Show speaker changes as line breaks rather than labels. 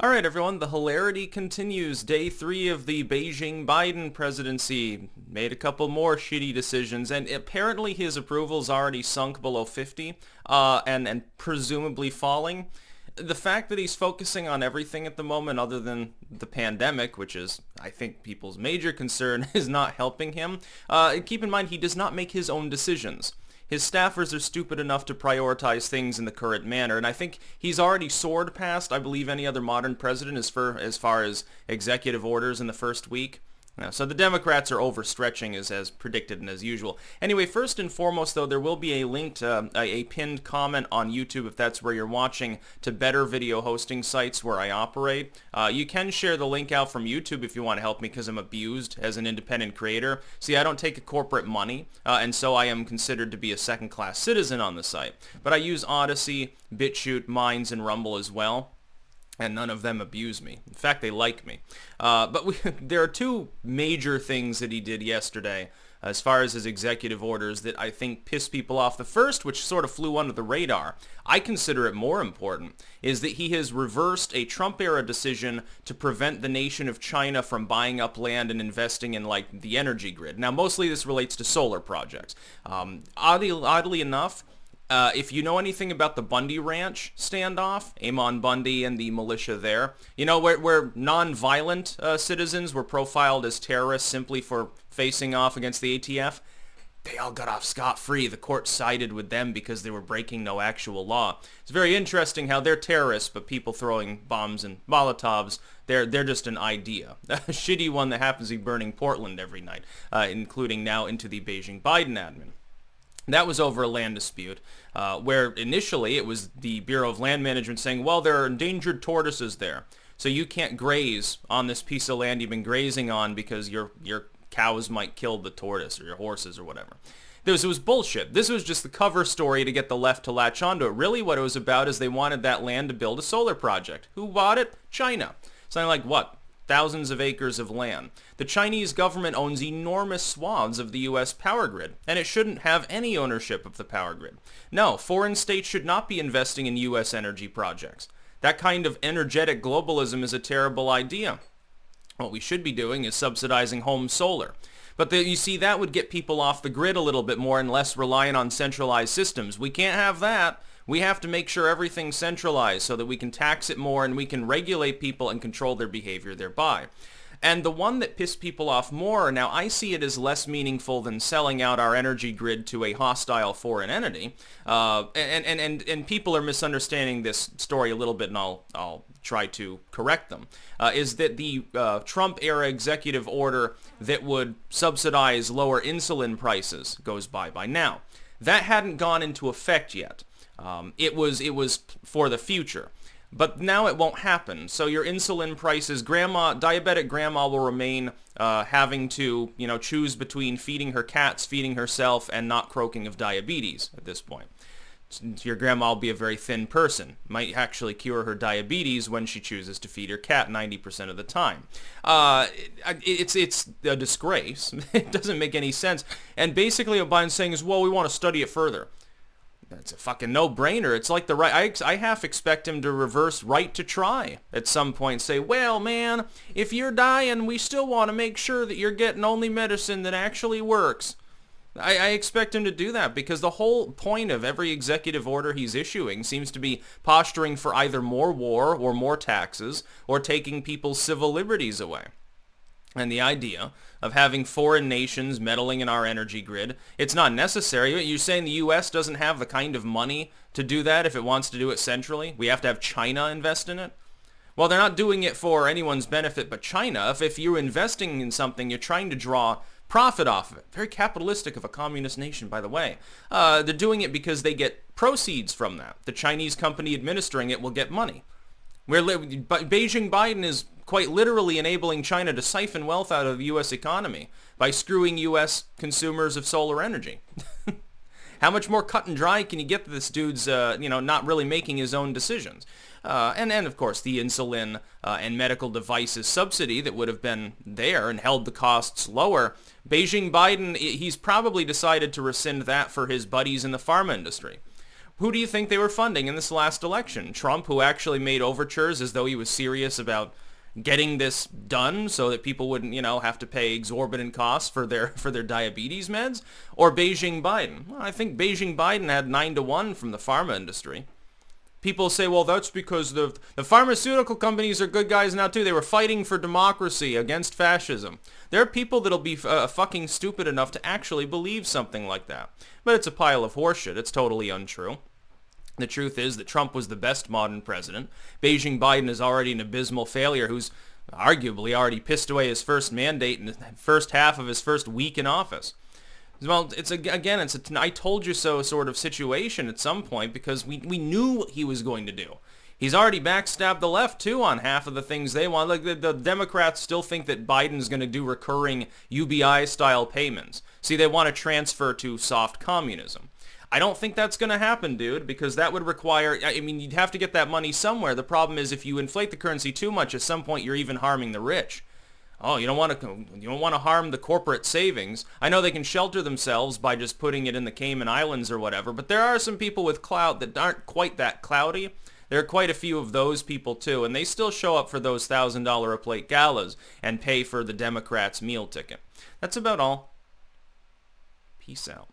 All right, everyone, the hilarity continues. Day 3 of the Beijing Biden presidency. Made a couple more shitty decisions, and apparently his approval's already sunk below 50, and presumably falling. The fact that he's focusing on everything at the moment other than the pandemic, which is, I think, people's major concern, is not helping him. Keep in mind, he does not make his own decisions. His staffers are stupid enough to prioritize things in the current manner, and I think he's already soared past, I believe, any other modern president as far as executive orders in the first week. So the Democrats are overstretching as predicted and as usual. Anyway, first and foremost, though, there will be a link to a pinned comment on YouTube if that's where you're watching to better video hosting sites where I operate. You can share the link out from YouTube if you want to help me because I'm abused as an independent creator. See, I don't take a corporate money, and so I am considered to be a second-class citizen on the site. But I use Odyssey, BitChute, Minds, and Rumble as well. And none of them abuse me. In fact, they like me. There are two major things that he did yesterday as far as his executive orders that I think piss people off. The first, which sort of flew under the radar, I consider it more important, is that he has reversed a Trump-era decision to prevent the nation of China from buying up land and investing in, like, the energy grid. Now, mostly this relates to solar projects. Oddly enough, if you know anything about the Bundy Ranch standoff, Amon Bundy and the militia there, you know, where non-violent citizens were profiled as terrorists simply for facing off against the ATF, they all got off scot-free. The court sided with them because they were breaking no actual law. It's very interesting how they're terrorists, but people throwing bombs and Molotovs, they're just an idea. A shitty one that happens to be burning Portland every night, including now into the Beijing Biden admin. That was over a land dispute, where initially it was the Bureau of Land Management saying, well, there are endangered tortoises there, so you can't graze on this piece of land you've been grazing on because your cows might kill the tortoise or your horses or whatever. It was bullshit. This was just the cover story to get the left to latch onto it. Really what it was about is they wanted that land to build a solar project. Who bought it? China. Something like what? Thousands of acres of land. The Chinese government owns enormous swaths of the U.S. power grid, and it shouldn't have any ownership of the power grid. No, foreign states should not be investing in U.S. energy projects. That kind of energetic globalism is a terrible idea. What we should be doing is subsidizing home solar. But you see, that would get people off the grid a little bit more and less reliant on centralized systems. We can't have that. We have to make sure everything's centralized so that we can tax it more and we can regulate people and control their behavior thereby. And the one that pissed people off more, now I see it as less meaningful than selling out our energy grid to a hostile foreign entity. And people are misunderstanding this story a little bit, and I'll try to correct them, is that the Trump-era executive order that would subsidize lower insulin prices goes by now. That hadn't gone into effect yet. It was for the future. But now it won't happen. So your insulin prices, diabetic grandma will remain having to, choose between feeding her cats, feeding herself, and not croaking of diabetes at this point. Your grandma will be a very thin person. Might actually cure her diabetes when she chooses to feed her cat 90% of the time. It's a disgrace. It doesn't make any sense. And basically what Biden's saying is, well, we want to study it further. That's a fucking no-brainer. It's like the right. I half expect him to reverse right to try at some point. Say, well, man, if you're dying, we still want to make sure that you're getting only medicine that actually works. I expect him to do that because the whole point of every executive order he's issuing seems to be posturing for either more war or more taxes or taking people's civil liberties away. And the idea of having foreign nations meddling in our energy grid, it's not necessary. You're saying the U.S. doesn't have the kind of money to do that if it wants to do it centrally? We have to have China invest in it? Well, they're not doing it for anyone's benefit but China. If you're investing in something, you're trying to draw profit off of it. Very capitalistic of a communist nation, by the way. They're doing it because they get proceeds from that. The Chinese company administering it will get money. Beijing Biden is quite literally enabling China to siphon wealth out of the U.S. economy by screwing U.S. consumers of solar energy. How much more cut and dry can you get to this dude's, not really making his own decisions? And of course, the insulin and medical devices subsidy that would have been there and held the costs lower. Beijing Biden, he's probably decided to rescind that for his buddies in the pharma industry. Who do you think they were funding in this last election? Trump, who actually made overtures as though he was serious about getting this done so that people wouldn't, have to pay exorbitant costs for their diabetes meds? Or Beijing Biden? Well, I think Beijing Biden had 9-1 from the pharma industry. People say, well, that's because the pharmaceutical companies are good guys now too. They were fighting for democracy against fascism. There are people that'll be fucking stupid enough to actually believe something like that. But it's a pile of horseshit. It's totally untrue. The truth is that Trump was the best modern president. Beijing Biden is already an abysmal failure who's arguably already pissed away his first mandate in the first half of his first week in office. Well, it's a I told you so sort of situation at some point because we knew what he was going to do. He's already backstabbed the left, too, on half of the things they want. Like, the Democrats still think that Biden's going to do recurring UBI-style payments. See, they want to transfer to soft communism. I don't think that's going to happen, dude, because that would require, you'd have to get that money somewhere. The problem is if you inflate the currency too much, at some point you're even harming the rich. Oh, you don't want to harm the corporate savings. I know they can shelter themselves by just putting it in the Cayman Islands or whatever, but there are some people with clout that aren't quite that cloudy. There are quite a few of those people too, and they still show up for those $1,000 a plate galas and pay for the Democrats' meal ticket. That's about all. Peace out.